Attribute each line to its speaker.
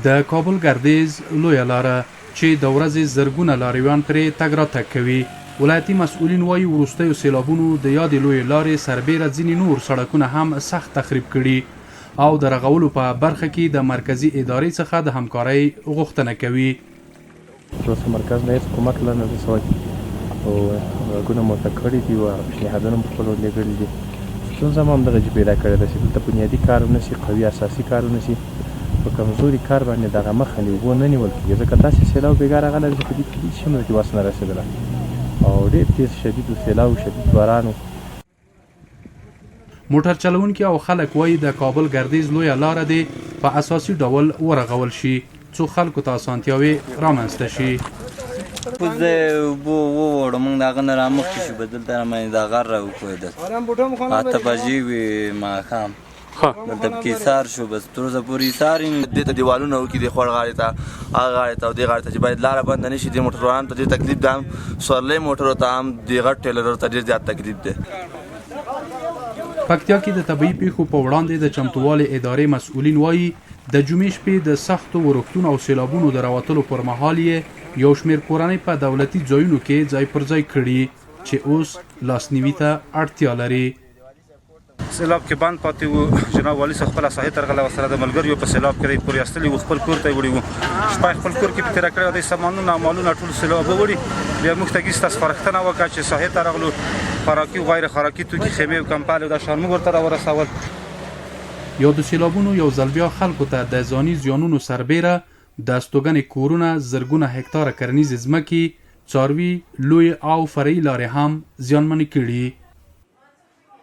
Speaker 1: د کابل ګردیز لویه لاره چې د ورځې زرګونه لارویان پرې تګ راتګ کوي. ولایتي مسؤلین وایي وروستیو سیلابونو د یادې لویې لارې سربیره ځینې نور سړکونه هم سخت تخریب کړي او د رغولو په برخه کې د مرکزي ادارې څخه د همکارۍ غوښتنه کوي.
Speaker 2: تر مرکز نه هیڅ کومک لا نه دی سوی او غږونه مو ته کړي دي او پیشنهادونه مو خپل ورلېږلي دي. ستونزه هم همدغه چې پیدا کړې ده چې دلته بنیادي کارونه شي، قوي اساسي کارونه شي، په کمزوري کار باندې دغه مخه اوبه نه نیول کېږي ځکه داسې سیلاب بېګا راغلی چې په دې کې هېڅ هم دلته وس نه رسېدله او ډېر تېز شدید سیلاب شدید باران و.
Speaker 1: موټر چلونکي او خلک وایي د کابل ګردیز لویه لاره دې په اساسي ډول ورغول شي څو خلکو ته اسانتیاوې رامنځته شي.
Speaker 3: زه اوبه ووړم موږ د هغه نه رامخکې شو به دلته رامنې د غر راوښوېدل 8 بجې وې ماښام دلته پکې ایسار شو بس تر اوسه پورې ایسار
Speaker 4: دې ته دیوالونه وکړي دې خوړ غاړې ته هغه غاړې ته او دې غاړې ته چې باید لاره بنده نه شي. دې موټروانانو ته ډېر تکلیف ده، هم سورلۍ موټرو ته هم دې غټ ټیلرو ته ډېر زیات تکلیف دی.
Speaker 1: پکتیا کې د طبیعي پیښو په وړاندې د چمتووالي ادارې مسؤلین وایي د جمعې شپې د سختو ورښتونو او سیلابونو د راوتلو پر مهال یې یو شمېر کورنۍ په دولتي ځایونو کې ځای پر ځای کړي چې اوس لاسنیوي ته اړتیا لري.
Speaker 5: سیلاب کې بند پاتې وو، جناب والي صاحب خپله ساحې ته راغلی و، سره د ملګریو په سیلاب کې دی پورې ایستلي وو، خپل کور ته یې وړي وو، شپه یې خپل کور کې تېره کړې وه، دوی سامانونه او مالونه ټول سیلابه وړي. بیا موږ ته ګیس ته سپارښتنه وکړه چې ساحې ته راغلو، خوراکي او غیر خوراکي توکي خیمې او کمپل او دا شیان موږ ورته راورسول.
Speaker 1: یادو سیلابونو یو ځل بیا خلکو ته د ځاني زیانونو سربیره د استوګنې کورونه، زرګونه هکتاره کرنیزې ځمکې، څاروي، لوی او فرعي لارې هم زیانمنې کړي.